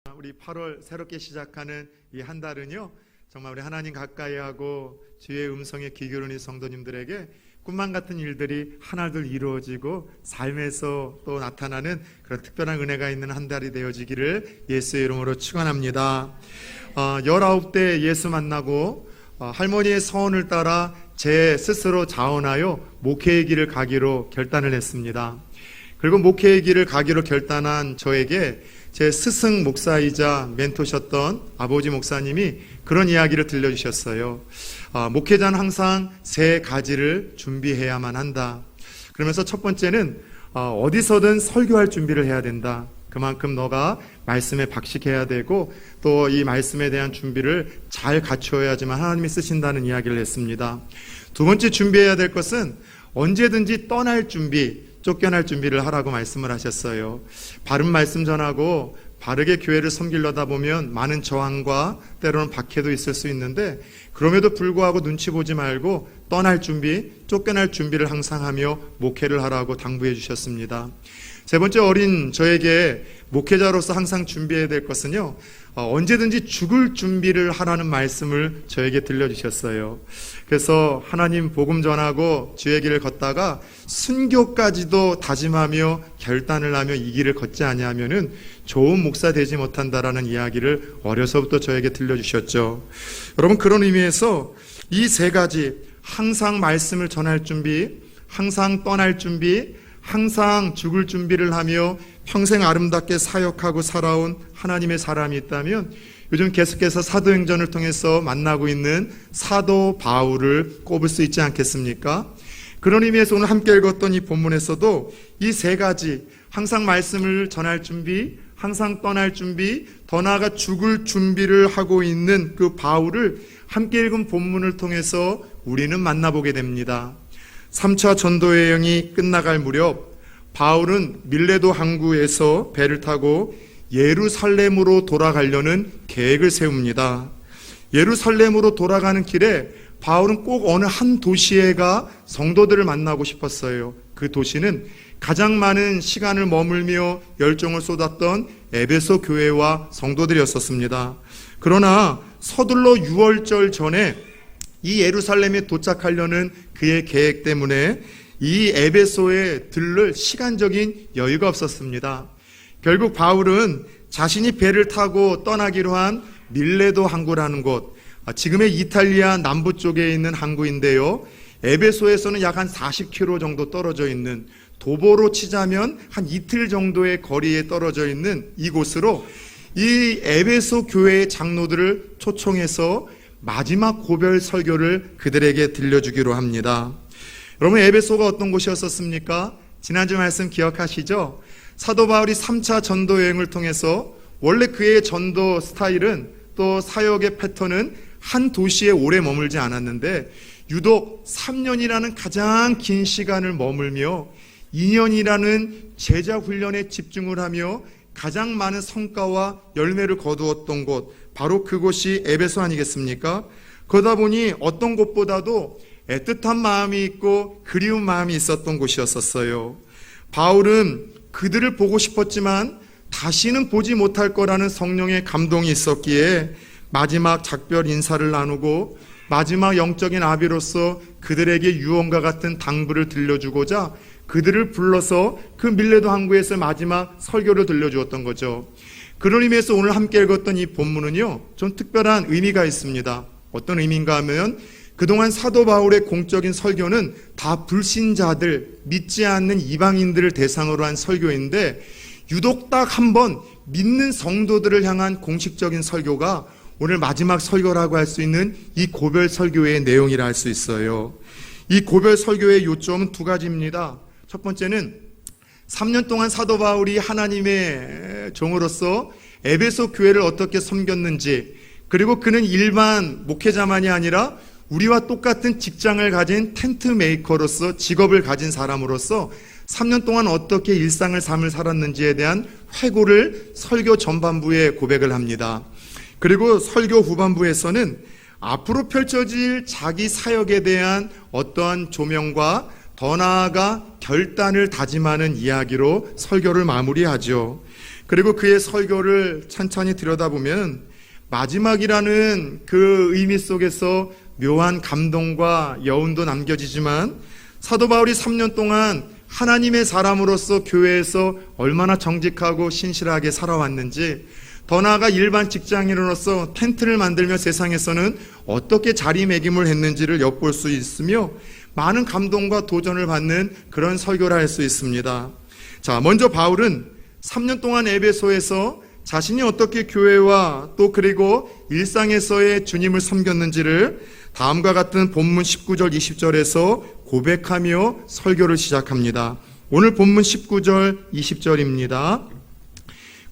우리 8월 새롭게 시작하는 이 한 달은요, 정말 우리 하나님 가까이하고 주의 음성에 귀 기울이는 성도님들에게 꿈만 같은 일들이 하나둘 이루어지고 삶에서 또 나타나는 그런 특별한 은혜가 있는 한 달이 되어지기를 예수의 이름으로 축원합니다. 19대 예수 만나고 할머니의 서원을 따라 제 스스로 자원하여 목회의 길을 가기로 결단을 했습니다. 그리고 목회의 길을 가기로 결단한 저에게 제 스승 목사이자 멘토셨던 아버지 목사님이 그런 이야기를 들려주셨어요. 목회자는 항상 세 가지를 준비해야만 한다. 그러면서 첫 번째는 어디서든 설교할 준비를 해야 된다. 그만큼 너가 말씀에 박식해야 되고 또 이 말씀에 대한 준비를 잘 갖추어야지만 하나님이 쓰신다는 이야기를 했습니다. 두 번째 준비해야 될 것은 언제든지 떠날 준비, 쫓겨날 준비를 하라고 말씀을 하셨어요. 바른 말씀 전하고 바르게 교회를 섬기려다 보면 많은 저항과 때로는 박해도 있을 수 있는데 그럼에도 불구하고 눈치 보지 말고 떠날 준비, 쫓겨날 준비를 항상 하며 목회를 하라고 당부해 주셨습니다. 세 번째, 어린 저에게 목회자로서 항상 준비해야 될 것은요, 언제든지 죽을 준비를 하라는 말씀을 저에게 들려주셨어요. 그래서 하나님 복음 전하고 주의 길을 걷다가 순교까지도 다짐하며 결단을 하며 이 길을 걷지 아니하면은 좋은 목사 되지 못한다라는 이야기를 어려서부터 저에게 들려주셨죠. 여러분, 그런 의미에서 이 세 가지, 항상 말씀을 전할 준비, 항상 떠날 준비, 항상 죽을 준비를 하며 평생 아름답게 사역하고 살아온 하나님의 사람이 있다면 요즘 계속해서 사도행전을 통해서 만나고 있는 사도 바울을 꼽을 수 있지 않겠습니까? 그런 의미에서 오늘 함께 읽었던 이 본문에서도 이 세 가지, 항상 말씀을 전할 준비, 항상 떠날 준비, 더 나아가 죽을 준비를 하고 있는 그 바울을 함께 읽은 본문을 통해서 우리는 만나보게 됩니다. 3차 전도 여행이 끝나갈 무렵 바울은 밀레도 항구에서 배를 타고 예루살렘으로 돌아가려는 계획을 세웁니다. 예루살렘으로 돌아가는 길에 바울은 꼭 어느 한 도시에 가 성도들을 만나고 싶었어요. 그 도시는 가장 많은 시간을 머물며 열정을 쏟았던 에베소 교회와 성도들이었습니다. 그러나 서둘러 6월절 전에 이 예루살렘에 도착하려는 그의 계획 때문에 이 에베소에 들를 시간적인 여유가 없었습니다. 결국 바울은 자신이 배를 타고 떠나기로 한 밀레도 항구라는 곳, 지금의 이탈리아 남부 쪽에 있는 항구인데요, 에베소에서는 약 한 40km 정도 떨어져 있는, 도보로 치자면 한 이틀 정도의 거리에 떨어져 있는 이곳으로 이 에베소 교회의 장로들을 초청해서 마지막 고별 설교를 그들에게 들려주기로 합니다. 여러분, 에베소가 어떤 곳이었습니까? 지난주 말씀 기억하시죠? 사도 바울이 3차 전도 여행을 통해서 원래 그의 전도 스타일은 또 사역의 패턴은 한 도시에 오래 머물지 않았는데 유독 3년이라는 가장 긴 시간을 머물며 2년이라는 제자 훈련에 집중을 하며 가장 많은 성과와 열매를 거두었던 곳, 바로 그곳이 에베소 아니겠습니까? 그러다 보니 어떤 곳보다도 애틋한 마음이 있고 그리운 마음이 있었던 곳이었어요. 바울은 그들을 보고 싶었지만 다시는 보지 못할 거라는 성령의 감동이 있었기에 마지막 작별 인사를 나누고 마지막 영적인 아비로서 그들에게 유언과 같은 당부를 들려주고자 그들을 불러서 그 밀레도 항구에서 마지막 설교를 들려주었던 거죠. 그런 의미에서 오늘 함께 읽었던 이 본문은요, 좀 특별한 의미가 있습니다. 어떤 의미인가 하면 그동안 사도 바울의 공적인 설교는 다 불신자들, 믿지 않는 이방인들을 대상으로 한 설교인데 유독 딱 한 번 믿는 성도들을 향한 공식적인 설교가 오늘 마지막 설교라고 할 수 있는 이 고별 설교의 내용이라 할 수 있어요. 이 고별 설교의 요점은 두 가지입니다. 첫 번째는 3년 동안 사도 바울이 하나님의 종으로서 에베소 교회를 어떻게 섬겼는지, 그리고 그는 일반 목회자만이 아니라 우리와 똑같은 직장을 가진 텐트 메이커로서, 직업을 가진 사람으로서 3년 동안 어떻게 일상을 삶을 살았는지에 대한 회고를 설교 전반부에 고백을 합니다. 그리고 설교 후반부에서는 앞으로 펼쳐질 자기 사역에 대한 어떠한 조명과 더 나아가 결단을 다짐하는 이야기로 설교를 마무리하죠. 그리고 그의 설교를 찬찬히 들여다보면 마지막이라는 그 의미 속에서 묘한 감동과 여운도 남겨지지만 사도 바울이 3년 동안 하나님의 사람으로서 교회에서 얼마나 정직하고 신실하게 살아왔는지, 더 나아가 일반 직장인으로서 텐트를 만들며 세상에서는 어떻게 자리매김을 했는지를 엿볼 수 있으며 많은 감동과 도전을 받는 그런 설교를 할 수 있습니다. 자, 먼저 바울은 3년 동안 에베소에서 자신이 어떻게 교회와 또 그리고 일상에서의 주님을 섬겼는지를 다음과 같은 본문 19절 20절에서 고백하며 설교를 시작합니다. 오늘 본문 19절 20절입니다.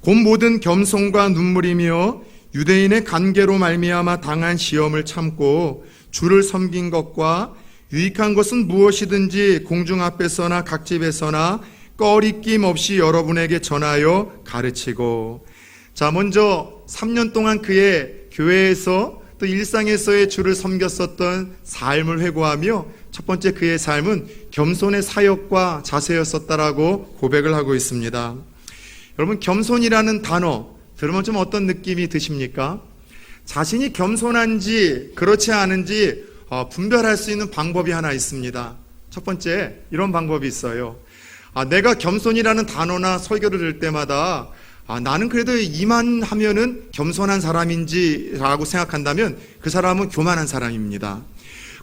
곧 모든 겸손과 눈물이며 유대인의 간계로 말미암아 당한 시험을 참고 주를 섬긴 것과 유익한 것은 무엇이든지 공중 앞에서나 각집에서나 꺼리낌 없이 여러분에게 전하여 가르치고. 자, 먼저 3년 동안 그의 교회에서 또 일상에서의 주를 섬겼었던 삶을 회고하며 첫 번째 그의 삶은 겸손의 사역과 자세였었다라고 고백을 하고 있습니다. 여러분, 겸손이라는 단어 들으면 좀 어떤 느낌이 드십니까? 자신이 겸손한지 그렇지 않은지 분별할 수 있는 방법이 하나 있습니다. 첫 번째, 이런 방법이 있어요. 내가 겸손이라는 단어나 설교를 들을 때마다 나는 그래도 이만 하면은 겸손한 사람인지라고 생각한다면 그 사람은 교만한 사람입니다.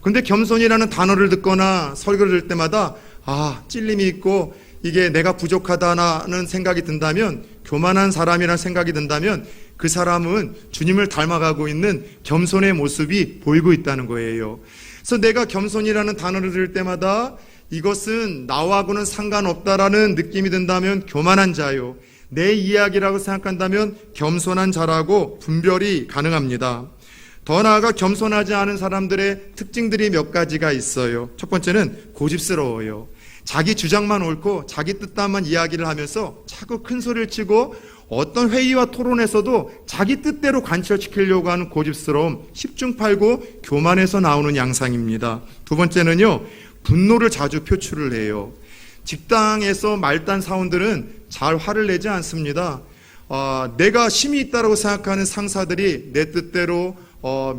근데 겸손이라는 단어를 듣거나 설교를 들을 때마다 찔림이 있고 이게 내가 부족하다는 생각이 든다면, 교만한 사람이라는 생각이 든다면 그 사람은 주님을 닮아가고 있는 겸손의 모습이 보이고 있다는 거예요. 그래서 내가 겸손이라는 단어를 들을 때마다 이것은 나하고는 상관없다라는 느낌이 든다면 교만한 자요, 내 이야기라고 생각한다면 겸손한 자라고 분별이 가능합니다. 더 나아가 겸손하지 않은 사람들의 특징들이 몇 가지가 있어요. 첫 번째는 고집스러워요. 자기 주장만 옳고 자기 뜻만 이야기를 하면서 자꾸 큰 소리를 치고 어떤 회의와 토론에서도 자기 뜻대로 관철시키려고 하는 고집스러움, 10중8구 교만에서 나오는 양상입니다. 두 번째는요, 분노를 자주 표출을 해요. 직장에서 말단 사원들은 잘 화를 내지 않습니다. 내가 힘이 있다고 생각하는 상사들이 내 뜻대로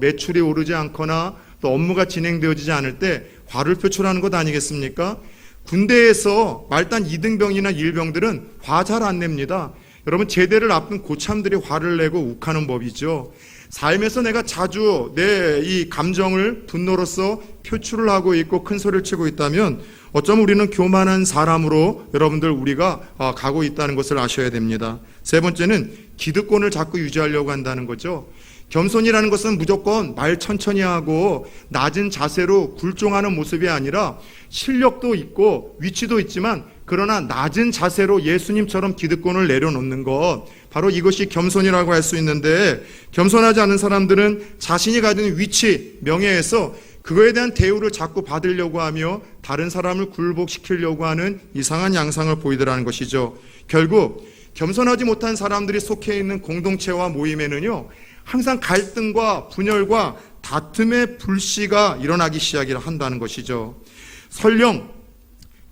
매출이 오르지 않거나 또 업무가 진행되어지지 않을 때 화를 표출하는 것 아니겠습니까? 군대에서 말단 2등병이나 1병들은 화 잘 안 냅니다. 여러분, 제대를 앞둔 고참들이 화를 내고 욱하는 법이죠. 삶에서 내가 자주 내 이 감정을 분노로서 표출을 하고 있고 큰 소리를 치고 있다면 어쩌면 우리는 교만한 사람으로 여러분들 우리가 가고 있다는 것을 아셔야 됩니다. 세 번째는 기득권을 자꾸 유지하려고 한다는 거죠. 겸손이라는 것은 무조건 말 천천히 하고 낮은 자세로 굴종하는 모습이 아니라 실력도 있고 위치도 있지만 그러나 낮은 자세로 예수님처럼 기득권을 내려놓는 것, 바로 이것이 겸손이라고 할 수 있는데, 겸손하지 않은 사람들은 자신이 가진 위치, 명예에서 그거에 대한 대우를 자꾸 받으려고 하며 다른 사람을 굴복시키려고 하는 이상한 양상을 보이더라는 것이죠. 결국 겸손하지 못한 사람들이 속해 있는 공동체와 모임에는요, 항상 갈등과 분열과 다툼의 불씨가 일어나기 시작을 한다는 것이죠. 설령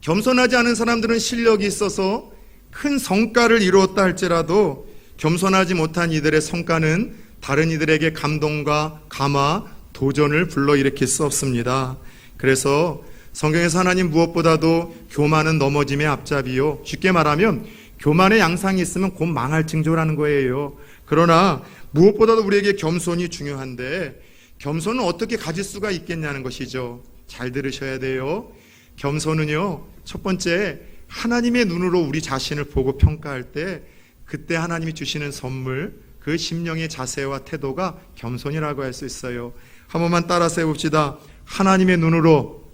겸손하지 않은 사람들은 실력이 있어서 큰 성과를 이루었다 할지라도 겸손하지 못한 이들의 성과는 다른 이들에게 감동과 감화, 도전을 불러일으킬 수 없습니다. 그래서 성경에서 하나님 무엇보다도 교만은 넘어짐의 앞잡이요, 쉽게 말하면 교만의 양상이 있으면 곧 망할 징조라는 거예요. 그러나 무엇보다도 우리에게 겸손이 중요한데, 겸손은 어떻게 가질 수가 있겠냐는 것이죠. 잘 들으셔야 돼요. 겸손은요, 첫 번째, 하나님의 눈으로 우리 자신을 보고 평가할 때 그때 하나님이 주시는 선물, 그 심령의 자세와 태도가 겸손이라고 할 수 있어요. 한 번만 따라서 해봅시다. 하나님의 눈으로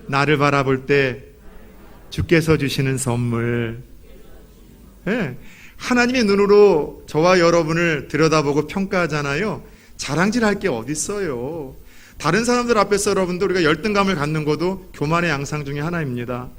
나를 바라볼 때 주께서 주시는 선물. 네. 하나님의 눈으로 저와 여러분을 들여다보고 평가하잖아요. 자랑질할 게 어디 있어요. 다른 사람들 앞에서 여러분들 우리가 열등감을 갖는 것도 교만의 양상 중에 하나입니다.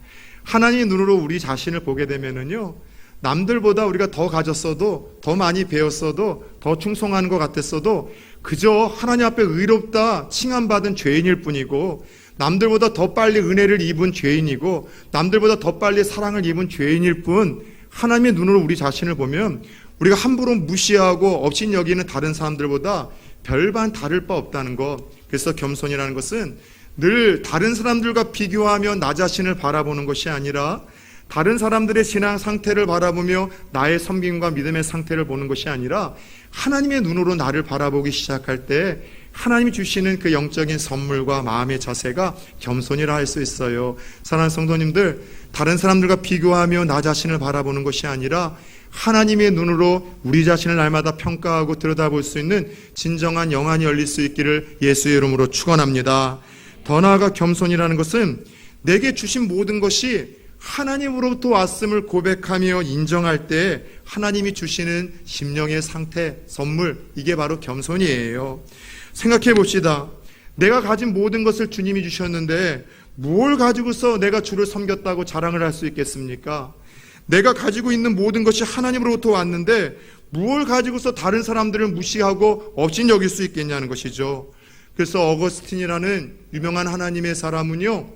하나님의 눈으로 우리 자신을 보게 되면은요, 남들보다 우리가 더 가졌어도, 더 많이 배웠어도, 더 충성하는 것 같았어도 그저 하나님 앞에 의롭다 칭함받은 죄인일 뿐이고, 남들보다 더 빨리 은혜를 입은 죄인이고, 남들보다 더 빨리 사랑을 입은 죄인일 뿐, 하나님의 눈으로 우리 자신을 보면 우리가 함부로 무시하고 없인 여기는 다른 사람들보다 별반 다를 바 없다는 것. 그래서 겸손이라는 것은 늘 다른 사람들과 비교하며 나 자신을 바라보는 것이 아니라 다른 사람들의 신앙 상태를 바라보며 나의 섬김과 믿음의 상태를 보는 것이 아니라 하나님의 눈으로 나를 바라보기 시작할 때 하나님이 주시는 그 영적인 선물과 마음의 자세가 겸손이라 할 수 있어요. 사랑하는 성도님들, 다른 사람들과 비교하며 나 자신을 바라보는 것이 아니라 하나님의 눈으로 우리 자신을 날마다 평가하고 들여다볼 수 있는 진정한 영안이 열릴 수 있기를 예수의 이름으로 축원합니다. 더 나아가 겸손이라는 것은 내게 주신 모든 것이 하나님으로부터 왔음을 고백하며 인정할 때 하나님이 주시는 심령의 상태, 선물, 이게 바로 겸손이에요. 생각해 봅시다. 내가 가진 모든 것을 주님이 주셨는데 뭘 가지고서 내가 주를 섬겼다고 자랑을 할 수 있겠습니까? 내가 가지고 있는 모든 것이 하나님으로부터 왔는데 뭘 가지고서 다른 사람들을 무시하고 없인 여길 수 있겠냐는 것이죠. 그래서 어거스틴이라는 유명한 하나님의 사람은요,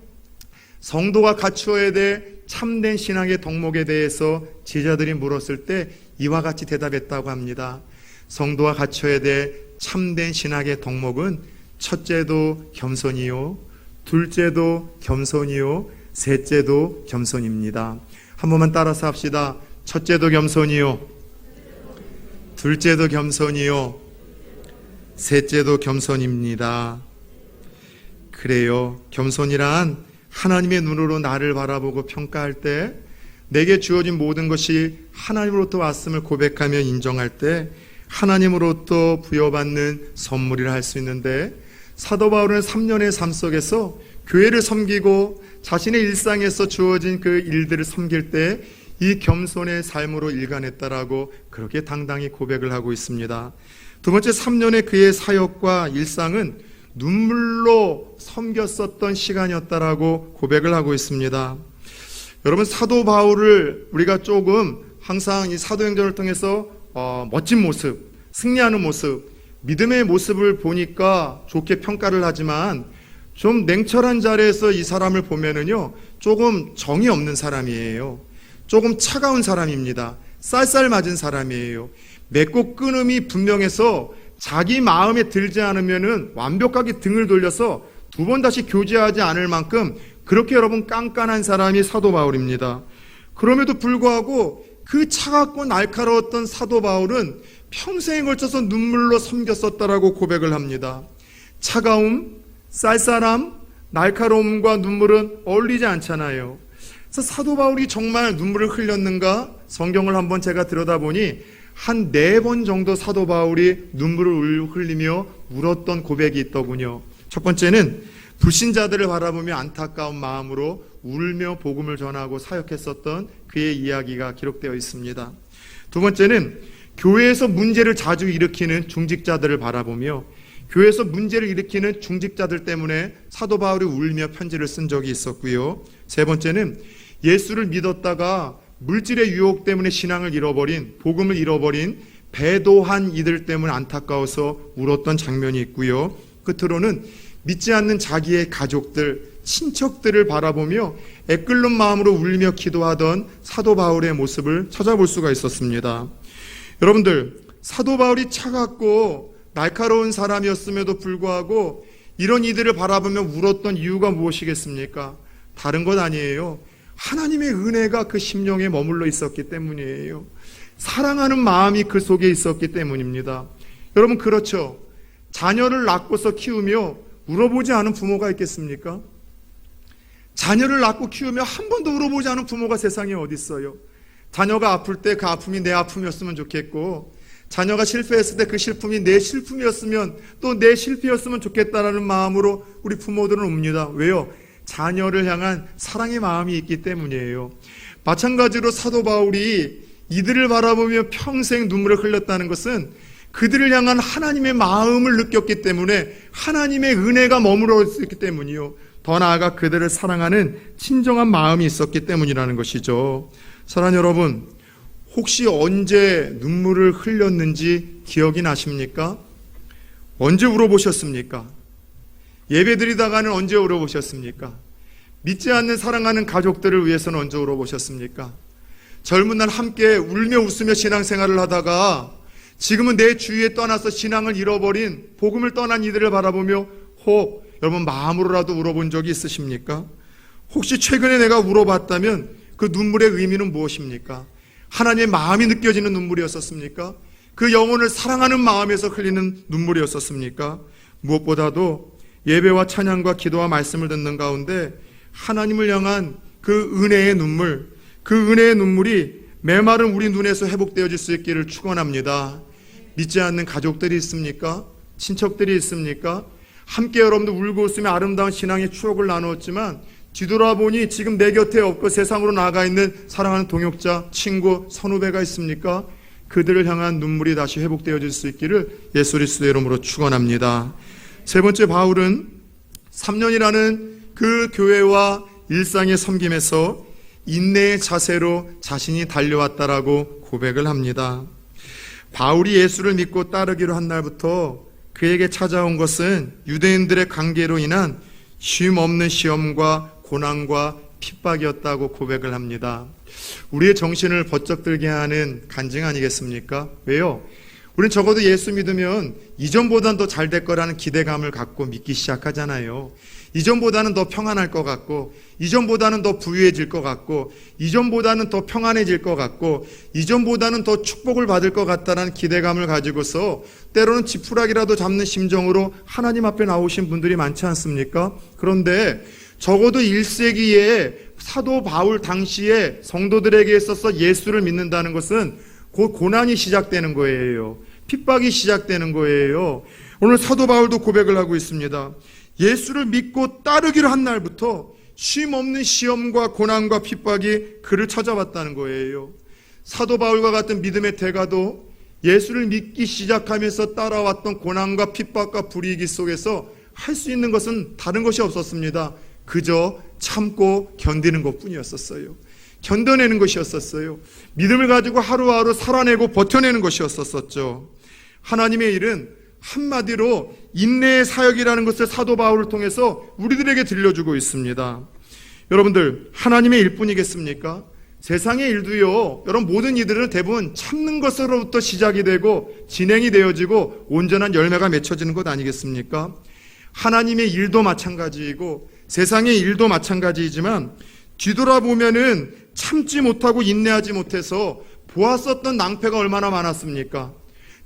성도가 갖추어야 될 참된 신앙의 덕목에 대해서 제자들이 물었을 때 이와 같이 대답했다고 합니다. 성도가 갖춰야 될 참된 신학의 덕목은 첫째도 겸손이요, 둘째도 겸손이요, 셋째도 겸손입니다. 한 번만 따라서 합시다. 첫째도 겸손이요, 둘째도 겸손이요, 셋째도 겸손입니다. 그래요. 겸손이란 하나님의 눈으로 나를 바라보고 평가할 때 내게 주어진 모든 것이 하나님으로부터 왔음을 고백하며 인정할 때 하나님으로부터 부여받는 선물이라 할 수 있는데, 사도 바울은 3년의 삶 속에서 교회를 섬기고 자신의 일상에서 주어진 그 일들을 섬길 때 이 겸손의 삶으로 일관했다라고 그렇게 당당히 고백을 하고 있습니다. 두 번째, 3년의 그의 사역과 일상은 눈물로 섬겼었던 시간이었다라고 고백을 하고 있습니다. 여러분, 사도 바울을 우리가 조금 항상 이 사도행전을 통해서 멋진 모습, 승리하는 모습, 믿음의 모습을 보니까 좋게 평가를 하지만 좀 냉철한 자리에서 이 사람을 보면은요, 조금 정이 없는 사람이에요. 조금 차가운 사람입니다. 쌀쌀 맞은 사람이에요. 맺고 끊음이 분명해서 자기 마음에 들지 않으면은 완벽하게 등을 돌려서 두 번 다시 교제하지 않을 만큼 그렇게 여러분 깐깐한 사람이 사도 바울입니다. 그럼에도 불구하고 그 차갑고 날카로웠던 사도 바울은 평생에 걸쳐서 눈물로 섬겼었다라고 고백을 합니다. 차가움, 쌀쌀함, 날카로움과 눈물은 어울리지 않잖아요. 그래서 사도 바울이 정말 눈물을 흘렸는가? 성경을 한번 제가 들여다보니 한 4번 정도 사도 바울이 눈물을 흘리며 울었던 고백이 있더군요. 첫 번째는 불신자들을 바라보며 안타까운 마음으로 울며 복음을 전하고 사역했었던 그의 이야기가 기록되어 있습니다. 두 번째는 교회에서 문제를 자주 일으키는 중직자들을 바라보며 교회에서 문제를 일으키는 중직자들 때문에 사도 바울이 울며 편지를 쓴 적이 있었고요. 세 번째는 예수를 믿었다가 물질의 유혹 때문에 신앙을 잃어버린, 복음을 잃어버린 배도한 이들 때문에 안타까워서 울었던 장면이 있고요. 끝으로는 믿지 않는 자기의 가족들, 친척들을 바라보며 애끓는 마음으로 울며 기도하던 사도 바울의 모습을 찾아볼 수가 있었습니다. 여러분들, 사도 바울이 차갑고 날카로운 사람이었음에도 불구하고 이런 이들을 바라보며 울었던 이유가 무엇이겠습니까? 다른 것 아니에요. 하나님의 은혜가 그 심령에 머물러 있었기 때문이에요. 사랑하는 마음이 그 속에 있었기 때문입니다. 여러분, 그렇죠? 자녀를 낳고서 키우며 울어보지 않은 부모가 있겠습니까? 자녀를 낳고 키우며 한 번도 울어보지 않은 부모가 세상에 어디 있어요? 자녀가 아플 때 그 아픔이 내 아픔이었으면 좋겠고, 자녀가 실패했을 때 그 실품이 내 실품이었으면, 또 내 실패였으면 좋겠다라는 마음으로 우리 부모들은 웁니다. 왜요? 자녀를 향한 사랑의 마음이 있기 때문이에요. 마찬가지로 사도 바울이 이들을 바라보며 평생 눈물을 흘렸다는 것은 그들을 향한 하나님의 마음을 느꼈기 때문에, 하나님의 은혜가 머물러 있었기 때문이요. 더 나아가 그들을 사랑하는 친정한 마음이 있었기 때문이라는 것이죠. 사랑하는 여러분, 혹시 언제 눈물을 흘렸는지 기억이 나십니까? 언제 울어보셨습니까? 예배드리다가는 언제 울어보셨습니까? 믿지 않는 사랑하는 가족들을 위해서는 언제 울어보셨습니까? 젊은 날 함께 울며 웃으며 신앙생활을 하다가 지금은 내 주위에 떠나서 신앙을 잃어버린 복음을 떠난 이들을 바라보며 혹 여러분 마음으로라도 울어본 적이 있으십니까? 혹시 최근에 내가 울어봤다면 그 눈물의 의미는 무엇입니까? 하나님의 마음이 느껴지는 눈물이었었습니까? 그 영혼을 사랑하는 마음에서 흘리는 눈물이었었습니까? 무엇보다도 예배와 찬양과 기도와 말씀을 듣는 가운데 하나님을 향한 그 은혜의 눈물, 그 은혜의 눈물이 메마른 우리 눈에서 회복되어질 수 있기를 축원합니다. 믿지 않는 가족들이 있습니까? 친척들이 있습니까? 함께 여러분들 울고 웃으며 아름다운 신앙의 추억을 나누었지만 뒤돌아보니 지금 내 곁에 없고 세상으로 나가 있는 사랑하는 동역자, 친구, 선후배가 있습니까? 그들을 향한 눈물이 다시 회복되어질 수 있기를 예수 그리스도의 이름으로 축원합니다. 세 번째, 바울은 3년이라는 그 교회와 일상의 섬김에서 인내의 자세로 자신이 달려왔다라고 고백을 합니다. 바울이 예수를 믿고 따르기로 한 날부터 그에게 찾아온 것은 유대인들의 관계로 인한 쉼 없는 시험과 고난과 핍박이었다고 고백을 합니다. 우리의 정신을 번쩍 들게 하는 간증 아니겠습니까? 왜요? 우리는 적어도 예수 믿으면 이전보다는 더 잘 될 거라는 기대감을 갖고 믿기 시작하잖아요. 이전보다는 더 평안할 것 같고, 이전보다는 더 부유해질 것 같고, 이전보다는 더 평안해질 것 같고, 이전보다는 더 축복을 받을 것 같다는 기대감을 가지고서 때로는 지푸라기라도 잡는 심정으로 하나님 앞에 나오신 분들이 많지 않습니까? 그런데 적어도 1세기에 사도 바울 당시에 성도들에게 있어서 예수를 믿는다는 것은 곧 고난이 시작되는 거예요. 핍박이 시작되는 거예요. 오늘 사도 바울도 고백을 하고 있습니다. 예수를 믿고 따르기로 한 날부터 쉼 없는 시험과 고난과 핍박이 그를 찾아왔다는 거예요. 사도 바울과 같은 믿음의 대가도 예수를 믿기 시작하면서 따라왔던 고난과 핍박과 불이익 속에서 할 수 있는 것은 다른 것이 없었습니다. 그저 참고 견디는 것뿐이었었어요. 견뎌내는 것이었었어요. 믿음을 가지고 하루하루 살아내고 버텨내는 것이었었죠. 하나님의 일은 한마디로 인내의 사역이라는 것을 사도 바울을 통해서 우리들에게 들려주고 있습니다. 여러분들, 하나님의 일뿐이겠습니까? 세상의 일도요, 여러분 모든 이들은 대부분 참는 것으로부터 시작이 되고 진행이 되어지고 온전한 열매가 맺혀지는 것 아니겠습니까? 하나님의 일도 마찬가지이고 세상의 일도 마찬가지이지만 뒤돌아보면은 참지 못하고 인내하지 못해서 보았었던 낭패가 얼마나 많았습니까?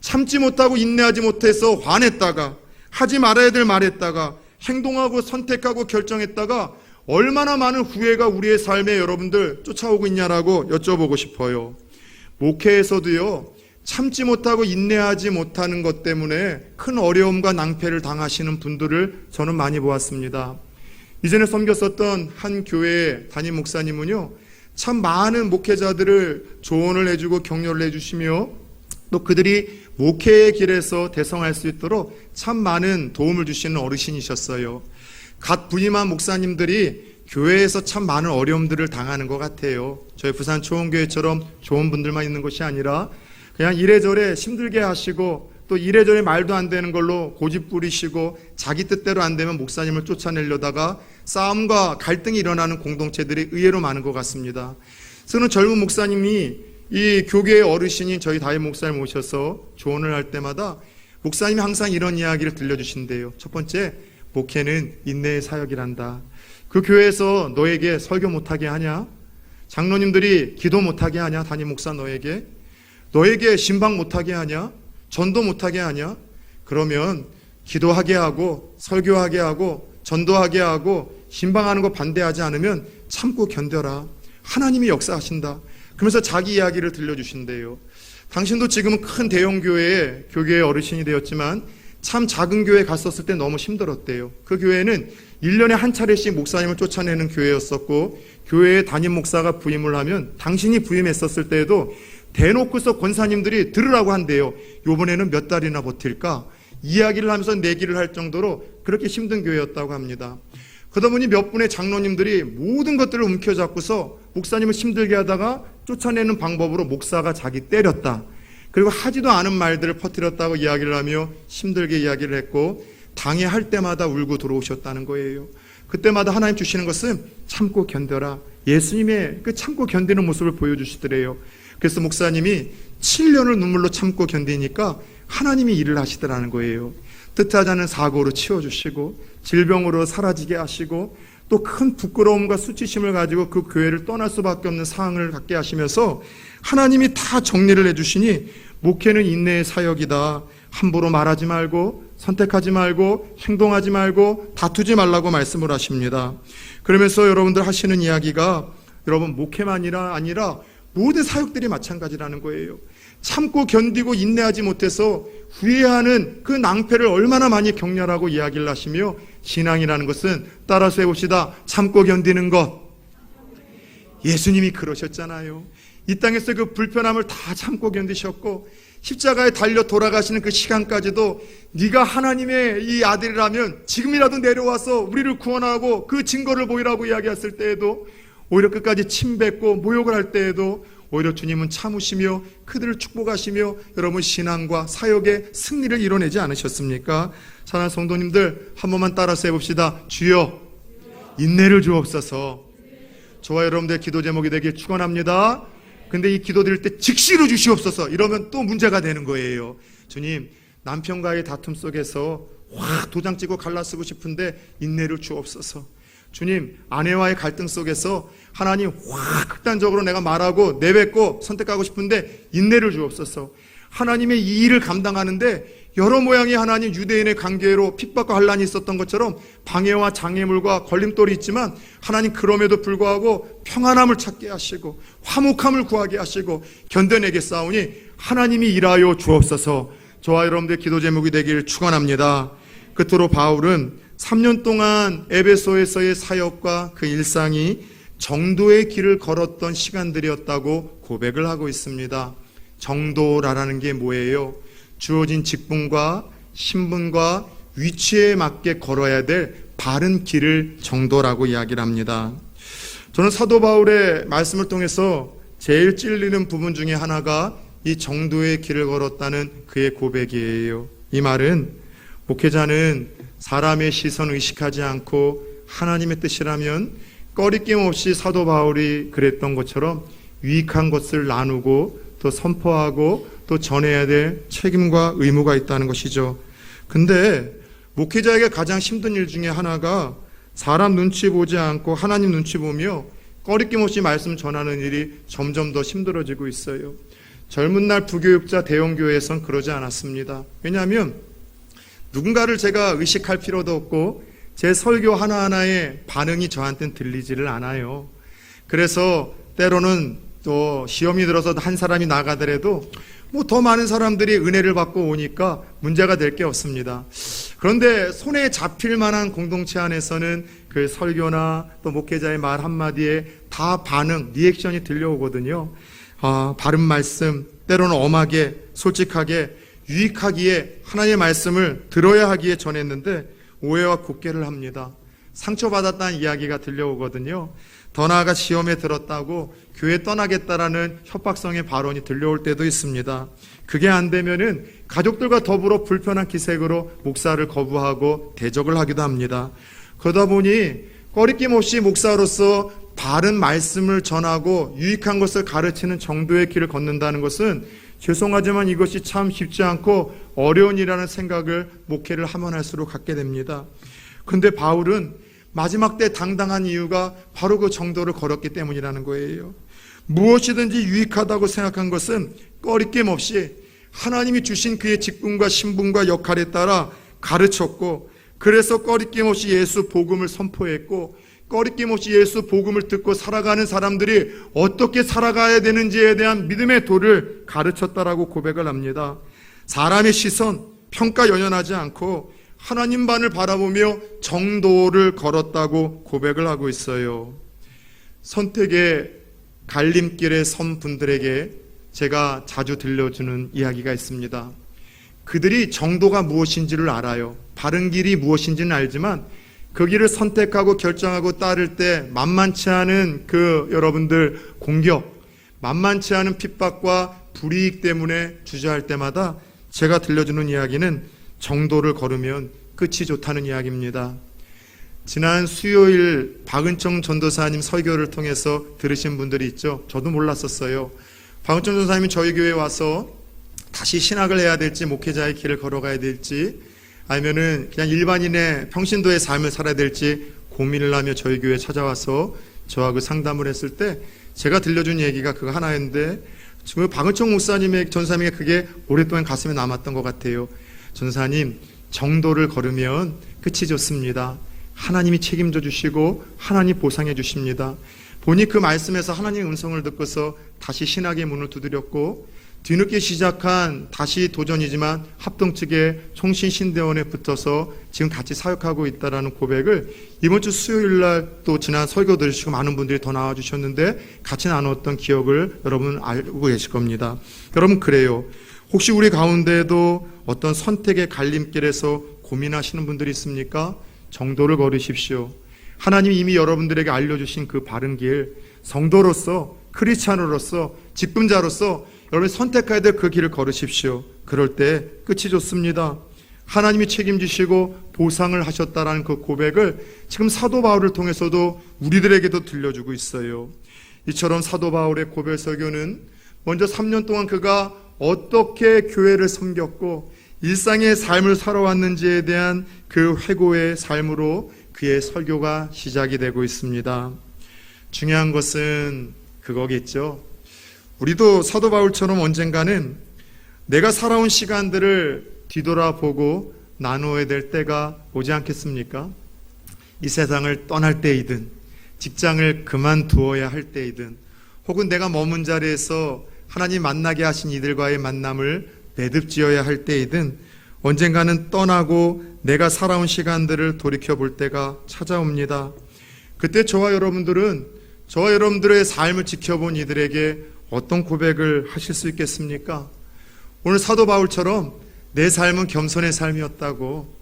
참지 못하고 인내하지 못해서 화냈다가 하지 말아야 될 말했다가 행동하고 선택하고 결정했다가 얼마나 많은 후회가 우리의 삶에 여러분들 쫓아오고 있냐라고 여쭤보고 싶어요. 목회에서도요, 참지 못하고 인내하지 못하는 것 때문에 큰 어려움과 낭패를 당하시는 분들을 저는 많이 보았습니다. 이전에 섬겼었던 한 교회의 담임 목사님은요, 참 많은 목회자들을 조언을 해주고 격려를 해주시며 또 그들이 목회의 길에서 대성할 수 있도록 참 많은 도움을 주시는 어르신이셨어요. 갓 부임한 목사님들이 교회에서 참 많은 어려움들을 당하는 것 같아요. 저희 부산 초원교회처럼 좋은 분들만 있는 것이 아니라 그냥 이래저래 힘들게 하시고 또 이래저래 말도 안 되는 걸로 고집 부리시고 자기 뜻대로 안 되면 목사님을 쫓아내려다가 싸움과 갈등이 일어나는 공동체들이 의외로 많은 것 같습니다. 저는 젊은 목사님이 이 교계의 어르신인 저희 담임 목사를 모셔서 조언을 할 때마다 목사님이 항상 이런 이야기를 들려주신대요. 첫 번째, 목회는 인내의 사역이란다. 그 교회에서 너에게 설교 못하게 하냐? 장로님들이 기도 못하게 하냐? 담임 목사 너에게 신방 못하게 하냐? 전도 못하게 하냐? 그러면 기도하게 하고 설교하게 하고 전도하게 하고 신방하는 거 반대하지 않으면 참고 견뎌라. 하나님이 역사하신다. 그러면서 자기 이야기를 들려주신대요. 당신도 지금은 큰 대형 교회의 교계의 어르신이 되었지만 참 작은 교회에 갔었을 때 너무 힘들었대요. 그 교회는 1년에 한 차례씩 목사님을 쫓아내는 교회였었고 교회의 담임 목사가 부임을 하면 당신이 부임했었을 때에도 대놓고서 권사님들이 들으라고 한대요. 요번에는 몇 달이나 버틸까? 이야기를 하면서 내기를 할 정도로 그렇게 힘든 교회였다고 합니다. 그러다 보니 몇 분의 장로님들이 모든 것들을 움켜잡고서 목사님을 힘들게 하다가 쫓아내는 방법으로 목사가 자기 때렸다. 그리고 하지도 않은 말들을 퍼뜨렸다고 이야기를 하며 힘들게 이야기를 했고 당회할 때마다 울고 들어오셨다는 거예요. 그때마다 하나님 주시는 것은 참고 견뎌라. 예수님의 그 참고 견디는 모습을 보여주시더래요. 그래서 목사님이 7년을 눈물로 참고 견디니까 하나님이 일을 하시더라는 거예요. 뜻하지 않은 사고로 치워주시고 질병으로 사라지게 하시고 또 큰 부끄러움과 수치심을 가지고 그 교회를 떠날 수밖에 없는 상황을 갖게 하시면서 하나님이 다 정리를 해주시니 목회는 인내의 사역이다. 함부로 말하지 말고 선택하지 말고 행동하지 말고 다투지 말라고 말씀을 하십니다. 그러면서 여러분들 하시는 이야기가 여러분 목회만이 아니라 모든 사역들이 마찬가지라는 거예요. 참고 견디고 인내하지 못해서 후회하는 그 낭패를 얼마나 많이 격려하고 이야기를 하시며 신앙이라는 것은 따라서 해봅시다. 참고 견디는 것. 예수님이 그러셨잖아요. 이 땅에서 그 불편함을 다 참고 견디셨고 십자가에 달려 돌아가시는 그 시간까지도 네가 하나님의 이 아들이라면 지금이라도 내려와서 우리를 구원하고 그 증거를 보이라고 이야기했을 때에도 오히려 끝까지 침뱉고 모욕을 할 때에도 오히려 주님은 참으시며 그들을 축복하시며 여러분 신앙과 사역의 승리를 이뤄내지 않으셨습니까? 사랑하는 성도님들 한 번만 따라서 해봅시다. 주여 인내를 주옵소서. 저와 여러분들의 기도 제목이 되길 축원합니다. 근데 이 기도 드릴 때 즉시로 주시옵소서 이러면 또 문제가 되는 거예요. 주님 남편과의 다툼 속에서 확 도장 찍고 갈라쓰고 싶은데 인내를 주옵소서. 주님 아내와의 갈등 속에서 하나님 확 극단적으로 내가 말하고 내뱉고 선택하고 싶은데 인내를 주옵소서. 하나님의 이 일을 감당하는데 여러 모양의 하나님 유대인의 관계로 핍박과 환란이 있었던 것처럼 방해와 장애물과 걸림돌이 있지만 하나님 그럼에도 불구하고 평안함을 찾게 하시고 화목함을 구하게 하시고 견뎌내게 싸우니 하나님이 일하여 주옵소서. 저와 여러분들의 기도 제목이 되길 축원합니다. 끝으로 바울은 3년 동안 에베소에서의 사역과 그 일상이 정도의 길을 걸었던 시간들이었다고 고백을 하고 있습니다. 정도라는 게 뭐예요? 주어진 직분과 신분과 위치에 맞게 걸어야 될 바른 길을 정도라고 이야기를 합니다. 저는 사도 바울의 말씀을 통해서 제일 찔리는 부분 중에 하나가 이 정도의 길을 걸었다는 그의 고백이에요. 이 말은 목회자는 사람의 시선을 의식하지 않고 하나님의 뜻이라면 꺼리낌 없이 사도 바울이 그랬던 것처럼 유익한 것을 나누고 또 선포하고 또 전해야 될 책임과 의무가 있다는 것이죠. 근데 목회자에게 가장 힘든 일 중에 하나가 사람 눈치 보지 않고 하나님 눈치 보며 꺼리낌 없이 말씀 전하는 일이 점점 더 힘들어지고 있어요. 젊은 날 부교육자 대형교회에선 그러지 않았습니다. 왜냐하면 누군가를 제가 의식할 필요도 없고 제 설교 하나하나의 반응이 저한테는 들리지를 않아요. 그래서 때로는 또 시험이 들어서 한 사람이 나가더라도 뭐 더 많은 사람들이 은혜를 받고 오니까 문제가 될 게 없습니다. 그런데 손에 잡힐 만한 공동체 안에서는 그 설교나 또 목회자의 말 한마디에 다 반응, 리액션이 들려오거든요. 바른 말씀, 때로는 엄하게, 솔직하게, 유익하기에 하나님의 말씀을 들어야 하기에 전했는데 오해와 곡개를 합니다. 상처받았다는 이야기가 들려오거든요. 더 나아가 시험에 들었다고 교회 떠나겠다라는 협박성의 발언이 들려올 때도 있습니다. 그게 안 되면은 가족들과 더불어 불편한 기색으로 목사를 거부하고 대적을 하기도 합니다. 그러다 보니 꺼리낌 없이 목사로서 바른 말씀을 전하고 유익한 것을 가르치는 정도의 길을 걷는다는 것은 죄송하지만 이것이 참 쉽지 않고 어려운 일이라는 생각을 목회를 하면 할수록 갖게 됩니다. 그런데 바울은 마지막 때 당당한 이유가 바로 그 정도를 걸었기 때문이라는 거예요. 무엇이든지 유익하다고 생각한 것은 꺼리낌 없이 하나님이 주신 그의 직분과 신분과 역할에 따라 가르쳤고, 그래서 꺼리낌 없이 예수 복음을 선포했고, 꺼리낌 없이 예수 복음을 듣고 살아가는 사람들이 어떻게 살아가야 되는지에 대한 믿음의 도를 가르쳤다라고 고백을 합니다. 사람의 시선, 평가 연연하지 않고 하나님만을 바라보며 정도를 걸었다고 고백을 하고 있어요. 선택의 갈림길에 선 분들에게 제가 자주 들려주는 이야기가 있습니다. 그들이 정도가 무엇인지를 알아요. 바른 길이 무엇인지는 알지만 그 길을 선택하고 결정하고 따를 때 만만치 않은 그 여러분들 공격, 만만치 않은 핍박과 불이익 때문에 주저할 때마다 제가 들려주는 이야기는 정도를 걸으면 끝이 좋다는 이야기입니다. 지난 수요일 박은청 전도사님 설교를 통해서 들으신 분들이 있죠. 저도 몰랐었어요. 박은청 전도사님이 저희 교회에 와서 다시 신학을 해야 될지 목회자의 길을 걸어가야 될지 아니면은 그냥 일반인의 평신도의 삶을 살아야 될지 고민을 하며 저희 교회에 찾아와서 저와 그 상담을 했을 때 제가 들려준 얘기가 그거 하나였는데 지금 박은청 목사님의 전사님에게 그게 오랫동안 가슴에 남았던 것 같아요. 전사님, 정도를 걸으면 끝이 좋습니다. 하나님이 책임져 주시고 하나님 보상해 주십니다. 보니 그 말씀에서 하나님의 음성을 듣고서 다시 신학의 문을 두드렸고 뒤늦게 시작한 다시 도전이지만 합동 측의 총신신대원에 붙어서 지금 같이 사역하고 있다라는 고백을 이번 주 수요일 날 또 지난 설교 들으시고 많은 분들이 더 나와주셨는데 같이 나눴던 기억을 여러분 알고 계실 겁니다. 여러분 그래요. 혹시 우리 가운데에도 어떤 선택의 갈림길에서 고민하시는 분들이 있습니까? 정도를 걸으십시오. 하나님이 이미 여러분들에게 알려주신 그 바른 길, 성도로서 크리스찬으로서 직분자로서 여러분이 선택해야 될 그 길을 걸으십시오. 그럴 때 끝이 좋습니다. 하나님이 책임지시고 보상을 하셨다라는 그 고백을 지금 사도 바울을 통해서도 우리들에게도 들려주고 있어요. 이처럼 사도 바울의 고백 설교는 먼저 3년 동안 그가 어떻게 교회를 섬겼고 일상의 삶을 살아왔는지에 대한 그 회고의 삶으로 그의 설교가 시작이 되고 있습니다. 중요한 것은 그거겠죠. 우리도 사도 바울처럼 언젠가는 내가 살아온 시간들을 뒤돌아보고 나누어야 될 때가 오지 않겠습니까? 이 세상을 떠날 때이든 직장을 그만두어야 할 때이든 혹은 내가 머문 자리에서 하나님 만나게 하신 이들과의 만남을 매듭지어야 할 때이든 언젠가는 떠나고 내가 살아온 시간들을 돌이켜볼 때가 찾아옵니다. 그때 저와 여러분들의 삶을 지켜본 이들에게 어떤 고백을 하실 수 있겠습니까? 오늘 사도 바울처럼 내 삶은 겸손의 삶이었다고,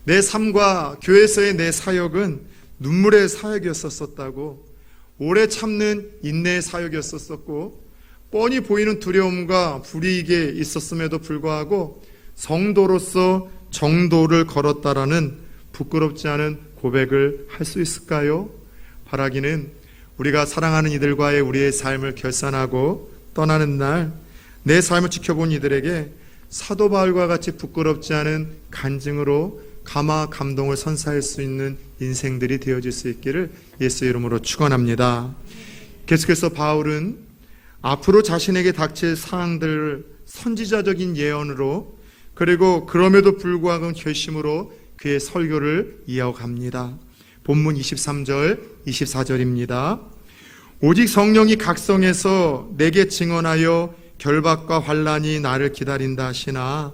내 삶과 교회에서의 내 사역은 눈물의 사역이었었다고, 오래 참는 인내의 사역이었었고, 뻔히 보이는 두려움과 불이익에 있었음에도 불구하고 성도로서 정도를 걸었다라는 부끄럽지 않은 고백을 할 수 있을까요? 바라기는 우리가 사랑하는 이들과의 우리의 삶을 결산하고 떠나는 날 내 삶을 지켜본 이들에게 사도 바울과 같이 부끄럽지 않은 간증으로 감화 감동을 선사할 수 있는 인생들이 되어질 수 있기를 예수 이름으로 축원합니다. 계속해서 바울은 앞으로 자신에게 닥칠 사항들을 선지자적인 예언으로 그리고 그럼에도 불구하고 결심으로 그의 설교를 이어갑니다. 본문 23절 24절입니다. 오직 성령이 각성해서 내게 증언하여 결박과 환난이 나를 기다린다 하시나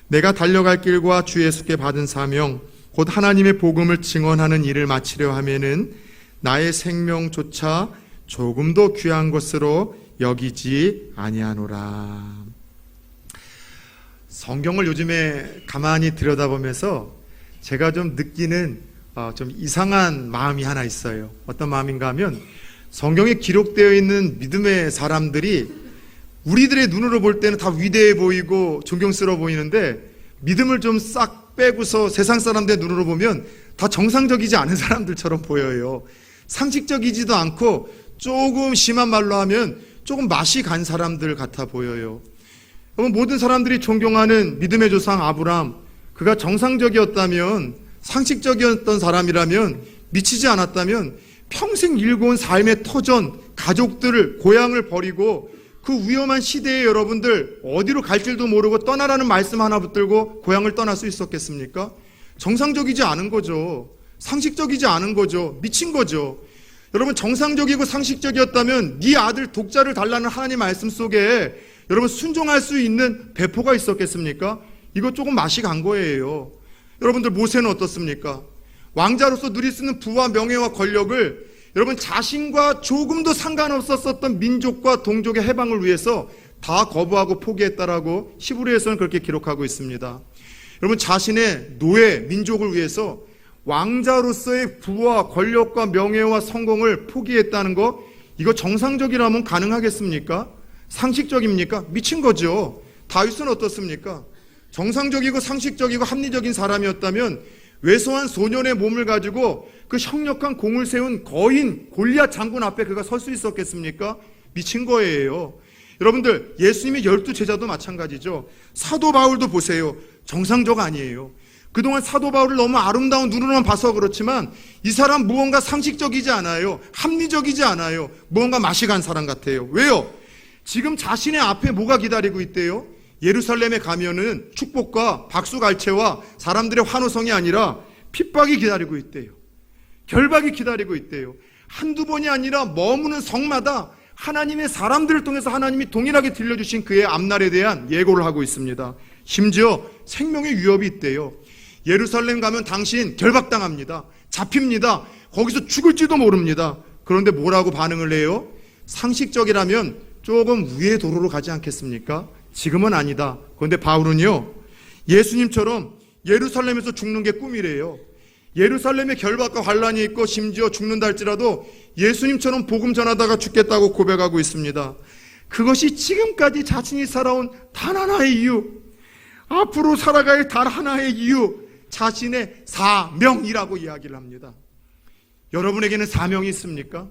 내가 달려갈 길과 주 예수께 받은 사명 곧 하나님의 복음을 증언하는 일을 마치려 하면은 나의 생명조차 조금도 귀한 것으로 여기지 아니하노라. 성경을 요즘에 가만히 들여다보면서 제가 좀 느끼는 좀 이상한 마음이 하나 있어요. 어떤 마음인가 하면 성경에 기록되어 있는 믿음의 사람들이 우리들의 눈으로 볼 때는 다 위대해 보이고 존경스러워 보이는데 믿음을 좀 싹 빼고서 세상 사람들의 눈으로 보면 다 정상적이지 않은 사람들처럼 보여요. 상식적이지도 않고 조금 심한 말로 하면 조금 맛이 간 사람들 같아 보여요. 모든 사람들이 존경하는 믿음의 조상 아브람, 그가 정상적이었다면, 상식적이었던 사람이라면, 미치지 않았다면 평생 일궈온 삶의 터전, 가족들을, 고향을 버리고 그 위험한 시대에 여러분들 어디로 갈 줄도 모르고 떠나라는 말씀 하나 붙들고 고향을 떠날 수 있었겠습니까? 정상적이지 않은 거죠. 상식적이지 않은 거죠. 미친 거죠. 여러분 정상적이고 상식적이었다면 네 아들 독자를 달라는 하나님 말씀 속에 여러분 순종할 수 있는 배포가 있었겠습니까? 이거 조금 맛이 간 거예요. 여러분들 모세는 어떻습니까? 왕자로서 누릴 수 있는 부와 명예와 권력을 여러분 자신과 조금도 상관없었던 민족과 동족의 해방을 위해서 다 거부하고 포기했다라고 히브리서는 그렇게 기록하고 있습니다. 여러분 자신의 노예 민족을 위해서 왕자로서의 부와 권력과 명예와 성공을 포기했다는 거, 이거 정상적이라면 가능하겠습니까? 상식적입니까? 미친 거죠. 다윗은 어떻습니까? 정상적이고 상식적이고 합리적인 사람이었다면 왜소한 소년의 몸을 가지고 그 혁력한 공을 세운 거인 골리앗 장군 앞에 그가 설 수 있었겠습니까? 미친 거예요. 여러분들, 예수님의 12제자도 마찬가지죠. 사도 바울도 보세요. 정상적 아니에요. 그동안 사도 바울을 너무 아름다운 눈으로만 봐서 그렇지만 이 사람 무언가 상식적이지 않아요. 합리적이지 않아요. 무언가 맛이 간 사람 같아요. 왜요? 지금 자신의 앞에 뭐가 기다리고 있대요? 예루살렘에 가면은 축복과 박수갈채와 사람들의 환호성이 아니라 핍박이 기다리고 있대요. 결박이 기다리고 있대요. 한두 번이 아니라 머무는 성마다 하나님의 사람들을 통해서 하나님이 동일하게 들려주신 그의 앞날에 대한 예고를 하고 있습니다. 심지어 생명의 위협이 있대요. 예루살렘 가면 당신 결박당합니다. 잡힙니다. 거기서 죽을지도 모릅니다. 그런데 뭐라고 반응을 해요? 상식적이라면 조금 위의 도로로 가지 않겠습니까? 지금은 아니다. 그런데 바울은요, 예수님처럼 예루살렘에서 죽는 게 꿈이래요. 예루살렘에 결박과 환란이 있고 심지어 죽는다 할지라도 예수님처럼 복음 전하다가 죽겠다고 고백하고 있습니다. 그것이 지금까지 자신이 살아온 단 하나의 이유, 앞으로 살아갈 단 하나의 이유, 자신의 사명이라고 이야기를 합니다. 여러분에게는 사명이 있습니까?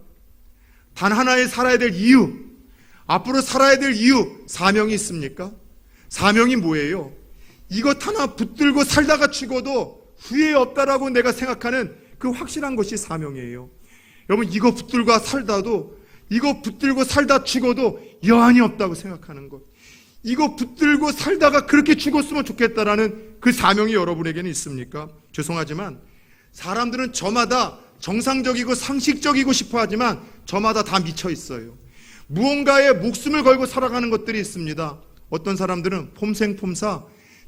단 하나의 살아야 될 이유, 앞으로 살아야 될 이유, 사명이 있습니까? 사명이 뭐예요? 이것 하나 붙들고 살다가 죽어도 후회 없다라고 내가 생각하는 그 확실한 것이 사명이에요. 여러분, 이거 붙들고 살다도, 이거 붙들고 살다 죽어도 여한이 없다고 생각하는 것, 이거 붙들고 살다가 그렇게 죽었으면 좋겠다라는 그 사명이 여러분에게는 있습니까? 죄송하지만 사람들은 저마다 정상적이고 상식적이고 싶어 하지만 저마다 다 미쳐 있어요. 무언가에 목숨을 걸고 살아가는 것들이 있습니다. 어떤 사람들은 폼생폼사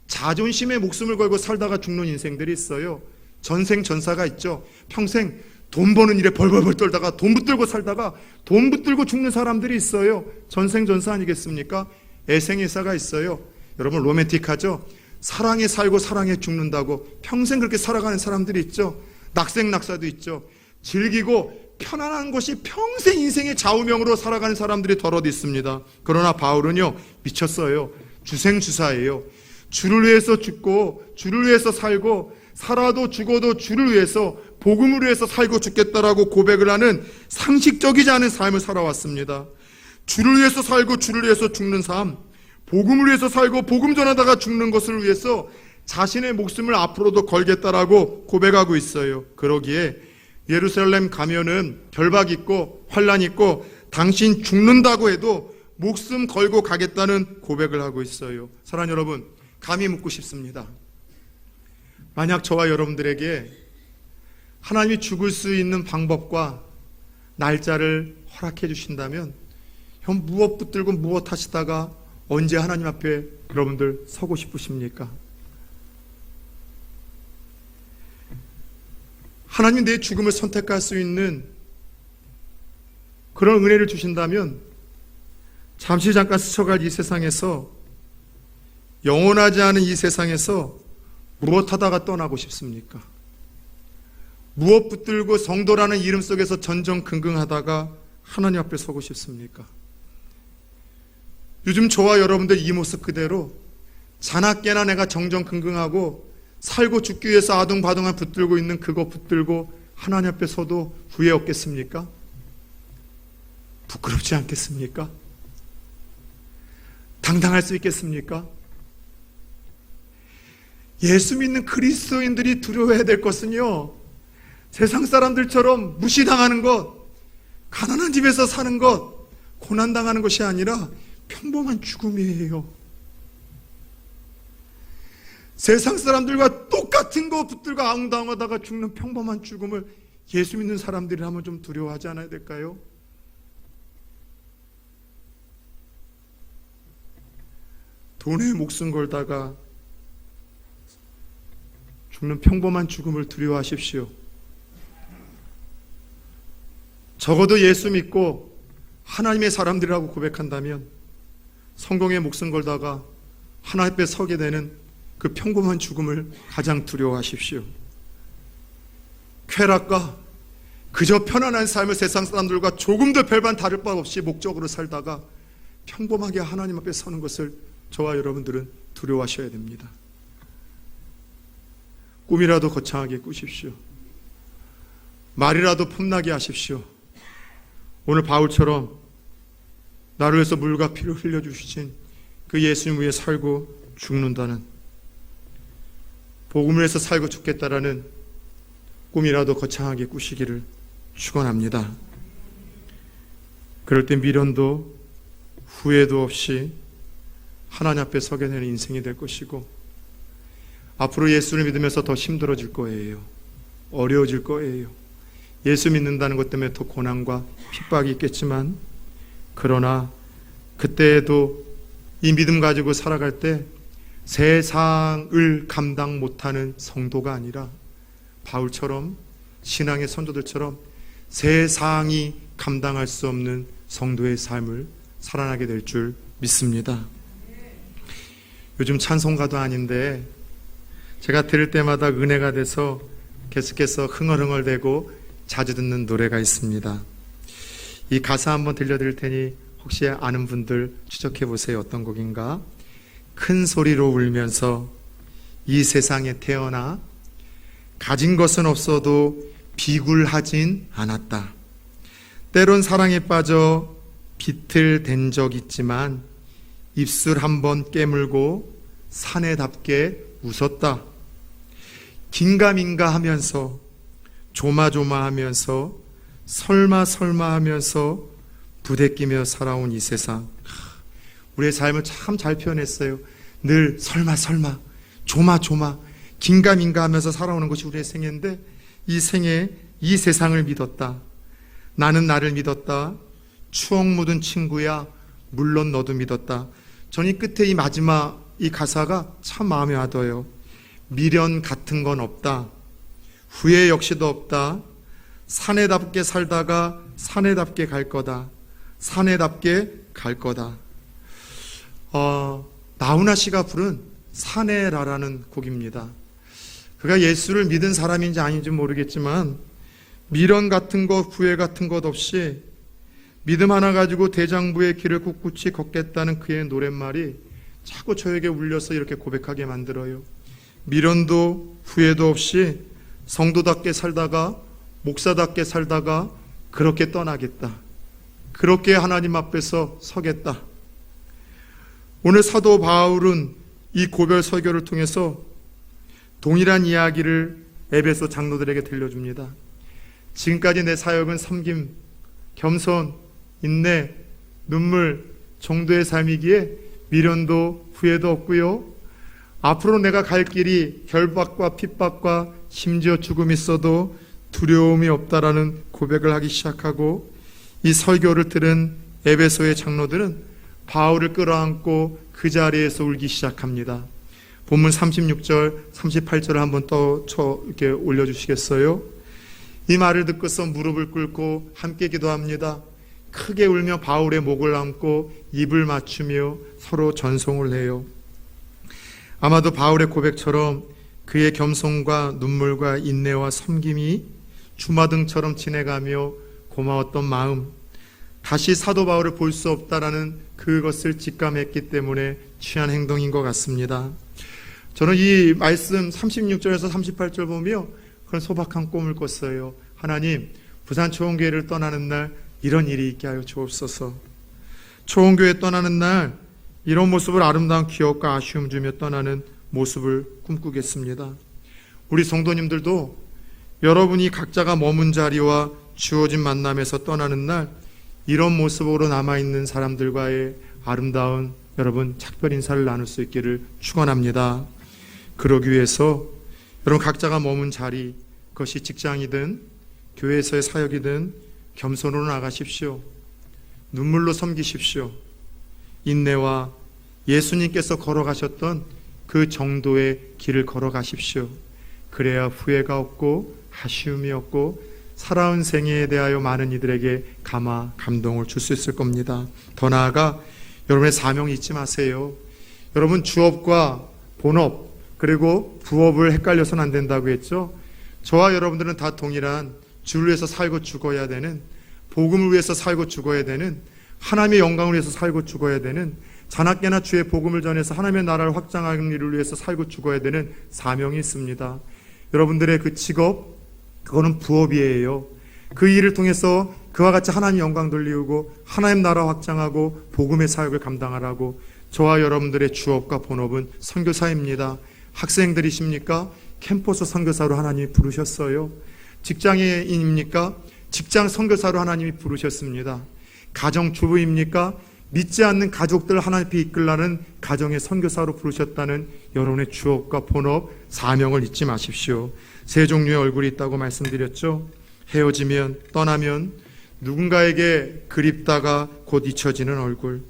자존심에 목숨을 걸고 살다가 죽는 인생들이 있어요. 전생전사가 있죠. 평생 돈 버는 일에 벌벌벌 떨다가 돈 붙들고 살다가 돈 붙들고 죽는 사람들이 있어요. 전생전사 아니겠습니까? 애생애사가 있어요. 여러분, 로맨틱하죠? 사랑에 살고 사랑에 죽는다고 평생 그렇게 살아가는 사람들이 있죠. 낙생낙사도 있죠. 즐기고 편안한 것이 평생 인생의 좌우명으로 살아가는 사람들이 더러도 있습니다. 그러나 바울은요, 미쳤어요. 주생주사예요. 주를 위해서 죽고 주를 위해서 살고 살아도 죽어도 주를 위해서 복음을 위해서 살고 죽겠다라고 고백을 하는 상식적이지 않은 삶을 살아왔습니다. 주를 위해서 살고 주를 위해서 죽는 삶, 복음을 위해서 살고 복음 전하다가 죽는 것을 위해서 자신의 목숨을 앞으로도 걸겠다라고 고백하고 있어요. 그러기에 예루살렘 가면은 결박 있고 환란 있고 당신 죽는다고 해도 목숨 걸고 가겠다는 고백을 하고 있어요. 사랑하는 여러분, 감히 묻고 싶습니다. 만약 저와 여러분들에게 하나님이 죽을 수 있는 방법과 날짜를 허락해 주신다면 형 무엇 붙들고 무엇 하시다가 언제 하나님 앞에 여러분들 서고 싶으십니까? 하나님이 내 죽음을 선택할 수 있는 그런 은혜를 주신다면 잠시 잠깐 스쳐갈 이 세상에서, 영원하지 않은 이 세상에서 무엇 하다가 떠나고 싶습니까? 무엇 붙들고 성도라는 이름 속에서 전전긍긍하다가 하나님 앞에 서고 싶습니까? 요즘 저와 여러분들 이 모습 그대로 자나깨나 내가 정정긍긍하고 살고 죽기 위해서 아둥바둥한 붙들고 있는 그거 붙들고 하나님 앞에 서도 후회 없겠습니까? 부끄럽지 않겠습니까? 당당할 수 있겠습니까? 예수 믿는 그리스도인들이 두려워해야 될 것은요, 세상 사람들처럼 무시당하는 것, 가난한 집에서 사는 것, 고난당하는 것이 아니라 평범한 죽음이에요. 세상 사람들과 똑같은 거 붙들고 아웅다웅하다가 죽는 평범한 죽음을 예수 믿는 사람들이라면 좀 두려워하지 않아야 될까요? 돈에 목숨 걸다가 죽는 평범한 죽음을 두려워하십시오. 적어도 예수 믿고 하나님의 사람들이라고 고백한다면 성공에 목숨 걸다가 하나님 앞에 서게 되는 그 평범한 죽음을 가장 두려워하십시오. 쾌락과 그저 편안한 삶을 세상 사람들과 조금도 별반 다를 바 없이 목적으로 살다가 평범하게 하나님 앞에 서는 것을 저와 여러분들은 두려워하셔야 됩니다. 꿈이라도 거창하게 꾸십시오. 말이라도 폼나게 하십시오. 오늘 바울처럼 나를 위해서 물과 피를 흘려주신 그 예수님 위해 살고 죽는다는, 복음을 위해서 살고 죽겠다라는 꿈이라도 거창하게 꾸시기를 축원합니다. 그럴 때 미련도 후회도 없이 하나님 앞에 서게 되는 인생이 될 것이고, 앞으로 예수를 믿으면서 더 힘들어질 거예요. 어려워질 거예요. 예수 믿는다는 것 때문에 더 고난과 핍박이 있겠지만, 그러나 그때에도 이 믿음 가지고 살아갈 때 세상을 감당 못하는 성도가 아니라 바울처럼, 신앙의 선조들처럼 세상이 감당할 수 없는 성도의 삶을 살아나게 될 줄 믿습니다. 요즘 찬송가도 아닌데 제가 들을 때마다 은혜가 돼서 계속해서 흥얼흥얼대고 자주 듣는 노래가 있습니다. 이 가사 한번 들려드릴 테니 혹시 아는 분들 추적해 보세요. 어떤 곡인가? 큰 소리로 울면서 이 세상에 태어나 가진 것은 없어도 비굴하진 않았다. 때론 사랑에 빠져 비틀댄 적 있지만 입술 한번 깨물고 사내답게 웃었다. 긴가민가 하면서 조마조마하면서 설마 하면서 부대끼며 살아온 이 세상, 우리의 삶을 참 잘 표현했어요. 늘 설마 조마 긴가민가 하면서 살아오는 것이 우리의 생애인데, 이 생에 이 세상을 믿었다. 나는 나를 믿었다. 추억 묻은 친구야, 물론 너도 믿었다. 저는 끝에 이 마지막 이 가사가 참 마음에 와닿아요. 미련 같은 건 없다. 후회 역시도 없다. 사내답게 살다가 사내답게 갈 거다. 사내답게 갈 거다. 나훈아 씨가 부른 사내라라는 곡입니다. 그가 예수를 믿은 사람인지 아닌지 모르겠지만 미련 같은 것, 후회 같은 것 없이 믿음 하나 가지고 대장부의 길을 꿋꿋이 걷겠다는 그의 노랫말이 자꾸 저에게 울려서 이렇게 고백하게 만들어요. 미련도 후회도 없이 성도답게 살다가, 목사답게 살다가 그렇게 떠나겠다. 그렇게 하나님 앞에서 서겠다. 오늘 사도 바울은 이 고별 설교를 통해서 동일한 이야기를 에베소 장로들에게 들려줍니다. 지금까지 내 사역은 섬김, 겸손, 인내, 눈물 정도의 삶이기에 미련도 후회도 없고요. 앞으로 내가 갈 길이 결박과 핍박과 심지어 죽음이 있어도 두려움이 없다라는 고백을 하기 시작하고, 이 설교를 들은 에베소의 장로들은 바울을 끌어안고 그 자리에서 울기 시작합니다. 본문 36절, 38절을 한번 이렇게 올려주시겠어요? 이 말을 듣고서 무릎을 꿇고 함께 기도합니다. 크게 울며 바울의 목을 안고 입을 맞추며 서로 전송을 해요. 아마도 바울의 고백처럼 그의 겸손과 눈물과 인내와 섬김이 주마등처럼 지내가며 고마웠던 마음, 다시 사도 바울을 볼 수 없다라는 그것을 직감했기 때문에 취한 행동인 것 같습니다. 저는 이 말씀 36절에서 38절 보며 그런 소박한 꿈을 꿨어요. 하나님, 부산 초원교회를 떠나는 날 이런 일이 있게 하여 주옵소서. 초원교회 떠나는 날 이런 모습을 아름다운 기억과 아쉬움 주며 떠나는 모습을 꿈꾸겠습니다. 우리 성도님들도 여러분이 각자가 머문 자리와 주어진 만남에서 떠나는 날 이런 모습으로 남아있는 사람들과의 아름다운 여러분 작별 인사를 나눌 수 있기를 축원합니다. 그러기 위해서 여러분 각자가 머문 자리, 그것이 직장이든 교회에서의 사역이든 겸손으로 나가십시오. 눈물로 섬기십시오. 인내와 예수님께서 걸어가셨던 그 정도의 길을 걸어가십시오. 그래야 후회가 없고 아쉬움이 없고 살아온 생애에 대하여 많은 이들에게 감화, 감동을 줄 수 있을 겁니다. 더 나아가 여러분의 사명을 잊지 마세요. 여러분 주업과 본업 그리고 부업을 헷갈려서는 안 된다고 했죠. 저와 여러분들은 다 동일한 주를 위해서 살고 죽어야 되는, 복음을 위해서 살고 죽어야 되는, 하나님의 영광을 위해서 살고 죽어야 되는, 자나깨나 주의 복음을 전해서 하나님의 나라를 확장하는 일을 위해서 살고 죽어야 되는 사명이 있습니다. 여러분들의 그 직업, 그거는 부업이에요. 그 일을 통해서 그와 같이 하나님 영광 돌리고 하나님 나라 확장하고 복음의 사역을 감당하라고. 저와 여러분들의 주업과 본업은 선교사입니다. 학생들이십니까? 캠퍼스 선교사로 하나님이 부르셨어요. 직장인입니까? 직장 선교사로 하나님이 부르셨습니다. 가정주부입니까? 믿지 않는 가족들 하나님께 이끌라는 가정의 선교사로 부르셨다는 여러분의 주업과 본업, 사명을 잊지 마십시오. 세 종류의 얼굴이 있다고 말씀드렸죠. 헤어지면, 떠나면 누군가에게 그립다가 곧 잊혀지는 얼굴,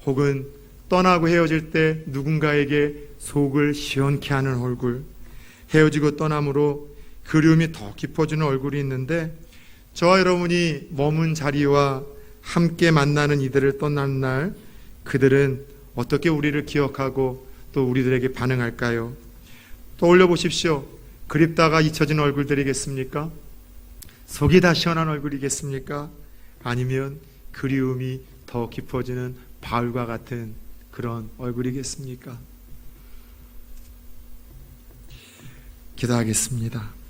혹은 떠나고 헤어질 때 누군가에게 속을 시원케 하는 얼굴, 헤어지고 떠남으로 그리움이 더 깊어지는 얼굴이 있는데, 저와 여러분이 머문 자리와 함께 만나는 이들을 떠난 날 그들은 어떻게 우리를 기억하고 또 우리들에게 반응할까요? 떠올려 보십시오. 그립다가 잊혀진 얼굴들이겠습니까? 속이 다 시원한 얼굴이겠습니까? 아니면 그리움이 더 깊어지는 바울과 같은 그런 얼굴이겠습니까? 기도하겠습니다.